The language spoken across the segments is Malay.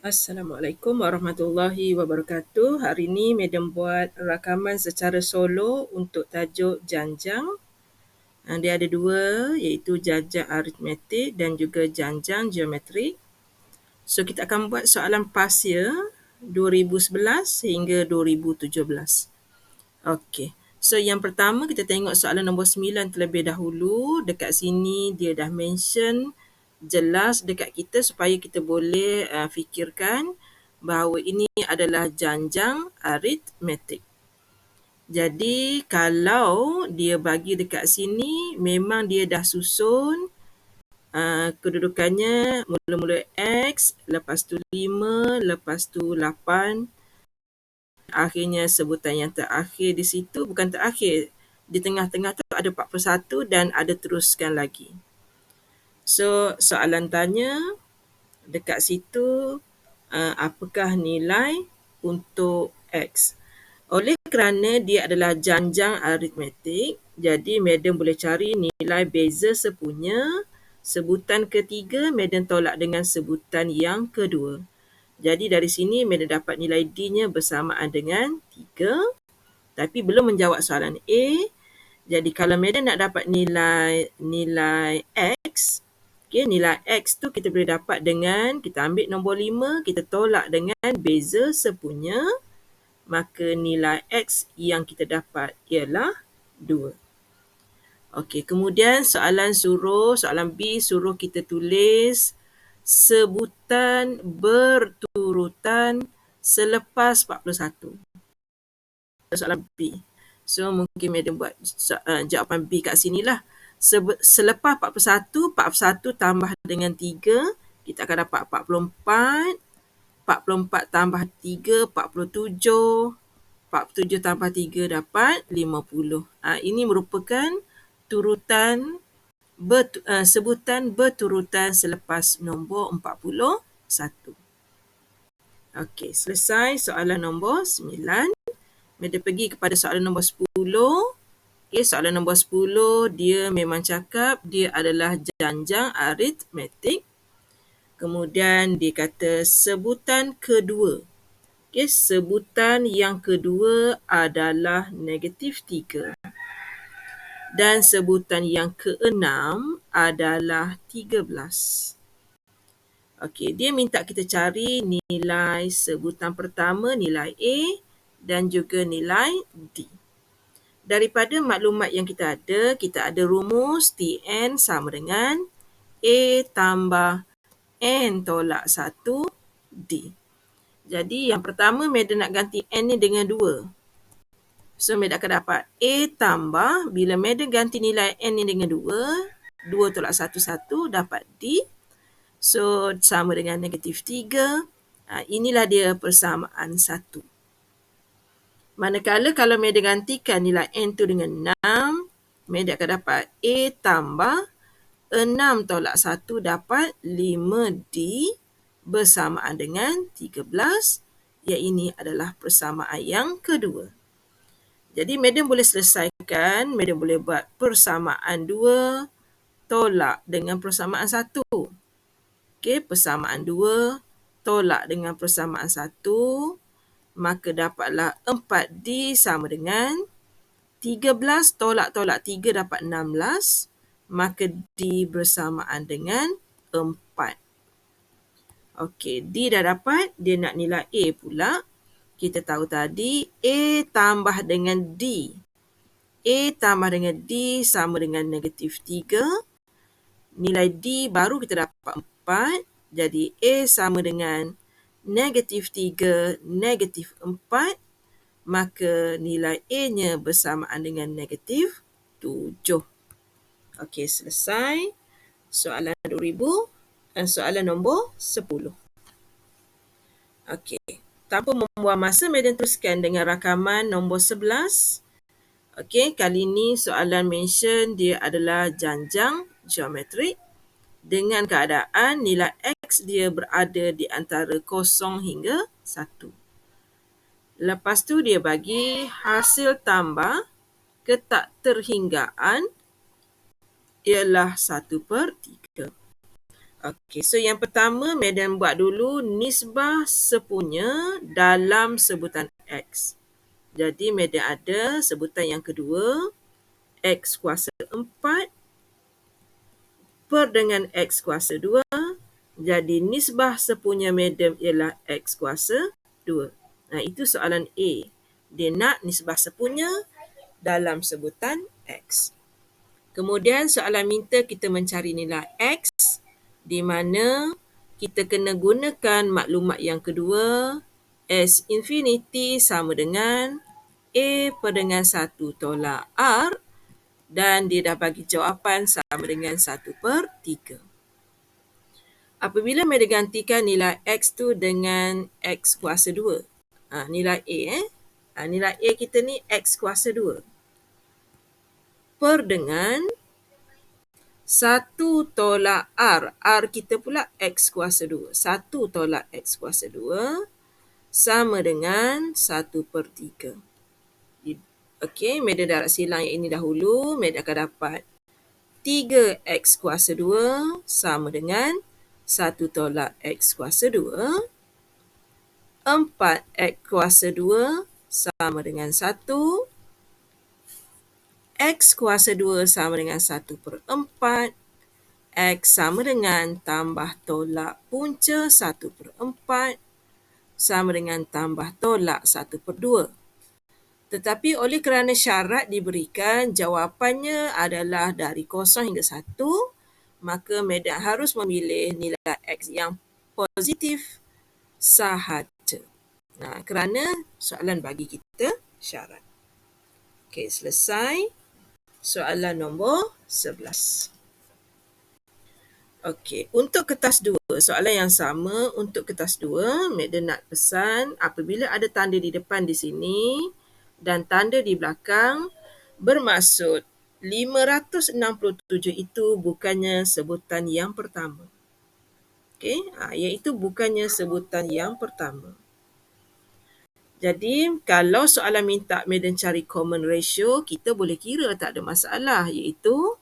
Assalamualaikum warahmatullahi wabarakatuh. Hari ini Madam buat rakaman secara solo untuk tajuk janjang. Dia ada dua, iaitu janjang aritmetik dan juga janjang geometrik. So kita akan buat soalan past year 2011 hingga 2017. Okey. So yang pertama kita tengok soalan nombor 9 terlebih dahulu. Dekat sini dia dah mention jelas dekat kita supaya kita boleh fikirkan bahawa ini adalah janjang aritmetik. Jadi kalau dia bagi dekat sini memang dia dah susun kedudukannya mula-mula X, lepas tu 5, lepas tu 8. Akhirnya sebutan yang terakhir di situ, bukan terakhir, di tengah-tengah tu ada 41 dan ada teruskan lagi. So soalan tanya dekat situ, apakah nilai untuk X? Oleh kerana dia adalah janjang aritmetik, jadi Madam boleh cari nilai beza sepunya. Sebutan ketiga Madam tolak dengan sebutan yang kedua. Jadi dari sini Madam dapat nilai D-nya bersamaan dengan 3. Tapi belum menjawab soalan A. Jadi kalau Madam nak dapat nilai X, nilai X tu kita boleh dapat dengan, kita ambil nombor 5, kita tolak dengan beza sepunya, maka nilai X yang kita dapat ialah 2. Okey, kemudian soalan B suruh kita tulis sebutan berturutan selepas 41. Soalan B. So mungkin Madam buat jawapan B kat sini lah. Selepas 41 tambah dengan 3, kita akan dapat 44. 44 tambah 3, 47. 47 tambah 3 dapat 50. Ini merupakan sebutan berturutan selepas nombor 41. Okey, selesai soalan nombor 9. Kita pergi kepada soalan nombor 10. Soalan nombor 10 dia memang cakap dia adalah janjang aritmetik. Kemudian dia kata sebutan kedua. Sebutan yang kedua adalah negatif 3. Dan sebutan yang keenam adalah 13. Okey, dia minta kita cari nilai sebutan pertama, nilai A dan juga nilai D. Daripada maklumat yang kita ada rumus Tn sama dengan A tambah N tolak 1 D. Jadi yang pertama Madam nak ganti N ni dengan 2. So Madam akan dapat A tambah, bila Madam ganti nilai N ni dengan 2, 2 tolak 1, 1 dapat D. So sama dengan negatif 3. Inilah dia persamaan 1. Manakala kalau Madam gantikan nilai N tu dengan 6, Madam akan dapat A tambah 6 tolak 1 dapat 5D bersamaan dengan 13. Yang ini adalah persamaan yang kedua. Jadi Madam boleh selesaikan, Madam boleh buat persamaan 2 tolak dengan persamaan 1. Persamaan 2 tolak dengan persamaan 1, maka dapatlah 4D sama dengan 13 tolak 3 dapat 16, maka D bersamaan dengan 4. Okey, D dah dapat, dia nak nilai A pula. Kita tahu tadi A tambah dengan D. A tambah dengan D sama dengan negatif 3. Nilai D baru kita dapat 4. Jadi A sama dengan negatif 3, negatif 4. Maka nilai A-nya bersamaan dengan negatif 7. Okey, selesai soalan 2000 dan soalan nombor 10. Okey, tanpa membuang masa, Madam teruskan dengan rakaman nombor 11. Okey, kali ini soalan mention dia adalah janjang geometrik dengan keadaan nilai X dia berada di antara 0 hingga 1. Lepas tu dia bagi hasil tambah ketakterhinggaan ialah 1/3. Okey, so yang pertama Madam buat dulu nisbah sepunya dalam sebutan X. Jadi Madam ada sebutan yang kedua, X kuasa 4 per dengan X kuasa 2. Jadi nisbah sepunya Madam ialah X kuasa 2. Nah, itu soalan A. Dia nak nisbah sepunya dalam sebutan X. Kemudian soalan minta kita mencari nilai X di mana kita kena gunakan maklumat yang kedua, S infinity sama dengan A per dengan 1 tolak R dan dia dah bagi jawapan sama dengan 1/3. Apabila Madam gantikan nilai X tu dengan X kuasa 2. Nilai A nilai A kita ni X kuasa 2 per dengan 1 tolak R. R kita pula X kuasa 2. 1 tolak X kuasa 2 sama dengan 1/3. Okey, Madam darab silang yang ini dahulu. Madam akan dapat 3X kuasa 2 sama dengan 1 tolak X kuasa 2. 4X kuasa 2 sama dengan 1. X kuasa 2 sama dengan 1/4. X sama dengan tambah tolak punca 1/4 sama dengan tambah tolak 1/2. Tetapi oleh kerana syarat diberikan jawapannya adalah dari 0 hingga 1, maka Madam harus memilih nilai X yang positif sahaja. Kerana soalan bagi kita syarat. Okey, selesai. Soalan nombor 11. Okey, untuk kertas 2, soalan yang sama untuk kertas 2, Madam nak pesan apabila ada tanda di depan di sini dan tanda di belakang, bermaksud 567 itu bukannya sebutan yang pertama. Okey, iaitu bukannya sebutan yang pertama. Jadi, kalau soalan minta Madam cari common ratio, kita boleh kira tak ada masalah, iaitu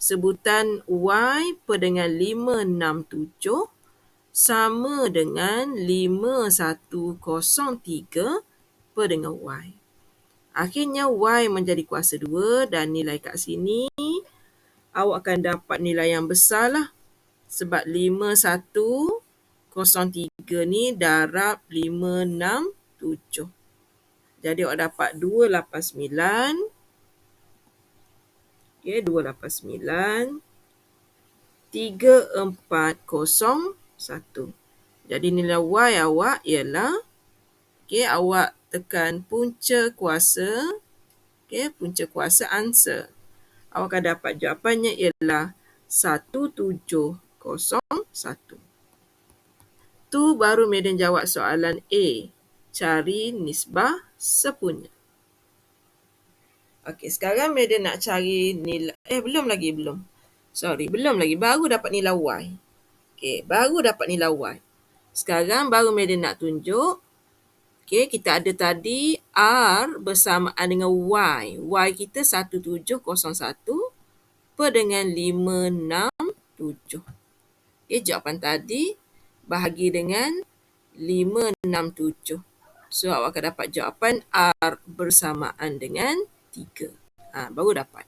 sebutan Y per dengan 567 sama dengan 5103 per dengan Y. Akhirnya Y menjadi kuasa 2 dan nilai kat sini awak akan dapat nilai yang besar lah. Sebab 5103 ni darab 567. Jadi awak dapat 289. Okey, 289 3401. Jadi nilai Y awak ialah, awak tekan punca kuasa, punca kuasa answer. Awak akan dapat jawapannya ialah 1701. Tu baru Madam jawab soalan A. Cari nisbah sepunya. Okey, sekarang Madam nak cari nilai, belum lagi. Baru dapat nilai Y. Okey, baru dapat nilai Y. Sekarang baru Madam nak tunjuk. Okey, kita ada tadi R bersamaan dengan Y. Y kita 1701 per dengan 567. Okey, jawapan tadi bahagi dengan 567. So, awak akan dapat jawapan R bersamaan dengan 3. Baru dapat.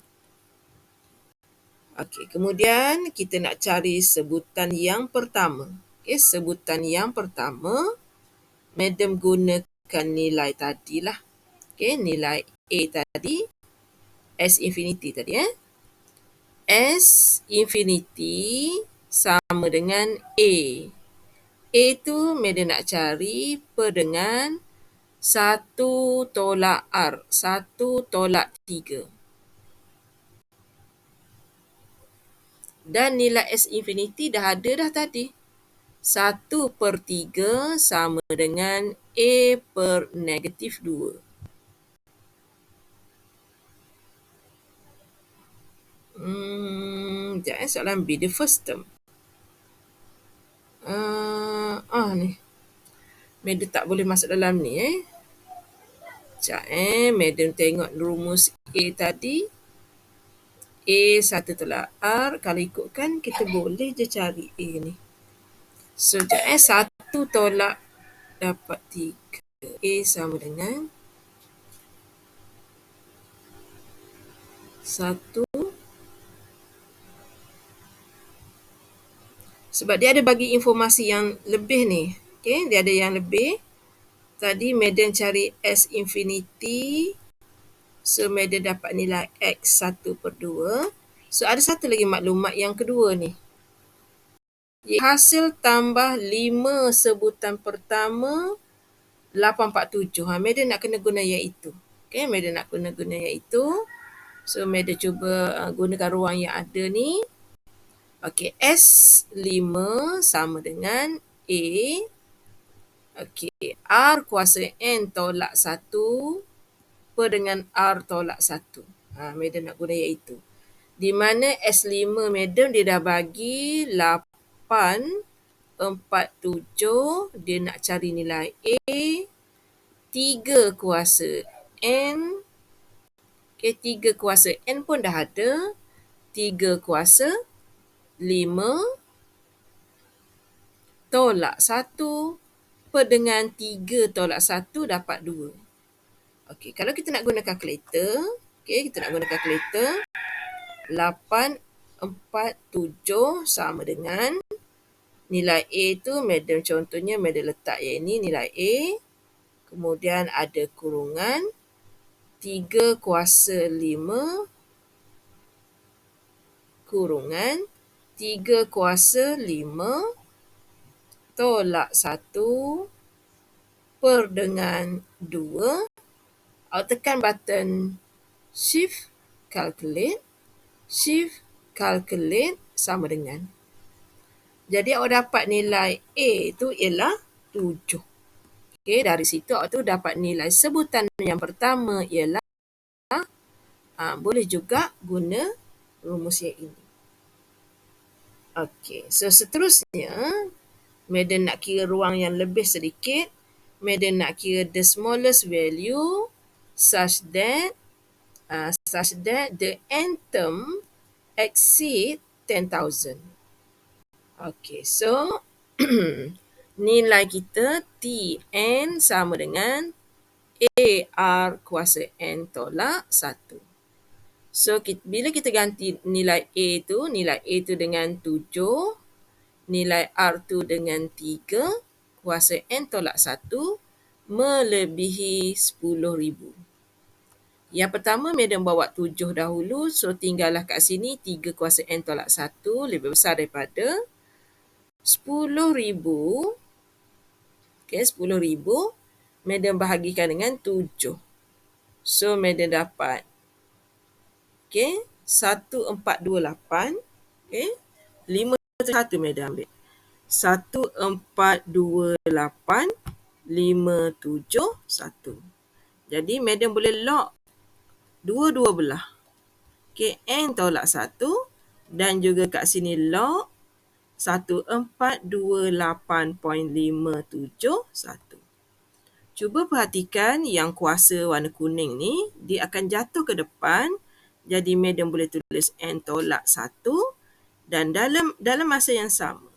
Okey, kemudian kita nak cari sebutan yang pertama. Okey, sebutan yang pertama, Madam gunakan nilai tadilah. Okey, nilai A tadi, S infinity tadi. S infinity sama dengan A. A tu Madam nak cari per dengan 1 tolak R, 1 tolak 3. Dan nilai S infinity dah ada dah tadi. 1/3 sama dengan A per negatif 2. Sekejap soalan B, the first term. Ni. Madam tak boleh masuk dalam ni. Sekejap Madam tengok rumus A tadi. A1 tolak R. Kalau ikutkan, kita boleh je cari A ni. So, 1 tolak dapat 3. A sama dengan 1. Sebab dia ada bagi informasi yang lebih ni. Okay, dia ada yang lebih. Tadi Madam cari S infinity. So, Madam dapat nilai X 1/2. So, ada satu lagi maklumat yang kedua ni. Hasil tambah 5 sebutan pertama 847. Madam nak kena guna iaitu. Okay, Madam nak kena guna iaitu. So, Madam cuba gunakan ruang yang ada ni. Okay, S5 sama dengan A. Okay, R kuasa N tolak 1 per dengan R tolak 1. Madam nak guna iaitu. Di mana S5 Madam dia dah bagi 847. Dia nak cari nilai A. 3 kuasa N. Okay, 3 kuasa N pun dah ada. 3 kuasa 5 tolak 1 per dengan 3 tolak 1 dapat 2. Okey, kalau kita nak guna kalkulator, kita nak guna kalkulator. 847 sama dengan nilai A tu, Madam contohnya Madam letak yang ini nilai A. Kemudian ada kurungan 3 kuasa 5 kurungan 3 kuasa 5 tolak 1 per dengan 2. Awak tekan button Shift Calculate. Shift Calculate sama dengan. Jadi awak dapat nilai A tu ialah 7. Okay, dari situ awak tu dapat nilai sebutan yang pertama ialah boleh juga guna rumus yang ini. Okey, so seterusnya Madam nak kira ruang yang lebih sedikit. Madam nak kira the smallest value such that the n term exceed 10,000. Okey, so nilai kita Tn sama dengan AR kuasa N tolak 1. So, bila kita ganti nilai A tu dengan 7, nilai R tu dengan 3, kuasa N tolak 1 melebihi 10,000. Yang pertama, Madam bawa 7 dahulu. So, tinggallah kat sini 3 kuasa N tolak 1 lebih besar daripada 10,000. Okay, 10,000. Madam bahagikan dengan 7. So, Madam dapat 1428. Okay, 5 1 Madam ambil. 1428 571. Jadi, Madam boleh log dua-dua belah. Okay, N tolak 1 dan juga kat sini log 1428.571. Cuba perhatikan yang kuasa warna kuning ni, dia akan jatuh ke depan. Jadi, Madam boleh tulis N tolak 1 dan dalam masa yang sama.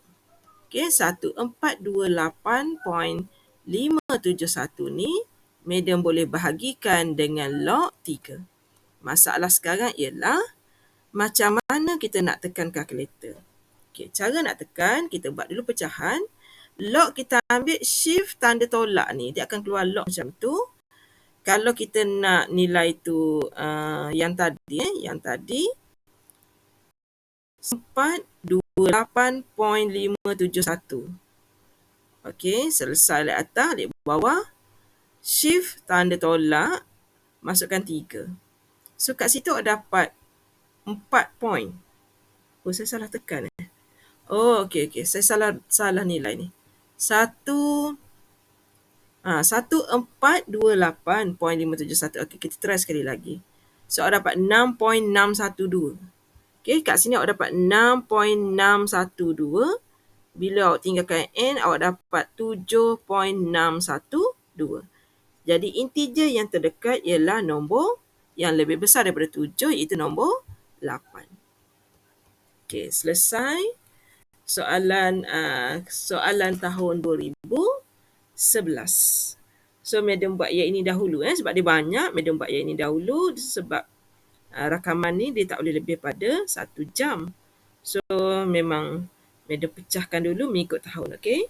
Okay, 1428.571 ni, Madam boleh bahagikan dengan log 3. Masalah sekarang ialah macam mana kita nak tekan kalkulator. Okay, cara nak tekan, kita buat dulu pecahan. Log kita ambil shift tanda tolak ni, dia akan keluar log macam tu. Kalau kita nak nilai tu yang tadi 428.571. Okey, selesai lihat atas, lihat bawah. Shift tanda tolak, masukkan 3. So kat situ dapat 4 point. Oh, saya salah tekan. Oh, okey. Saya salah nilai ni. 1428.571. Okey, kita try sekali lagi. So, awak dapat 6.612. Okey, kat sini awak dapat 6.612. Bila awak tinggalkan N, awak dapat 7.612. Jadi, integer yang terdekat ialah nombor yang lebih besar daripada 7, iaitu nombor Okey, selesai soalan tahun 2011. So, madam buat yang ini dahulu sebab dia banyak. Madam buat yang ini dahulu sebab rakaman ni dia tak boleh lebih pada 1 jam. So, memang madam pecahkan dulu mengikut tahun, okey?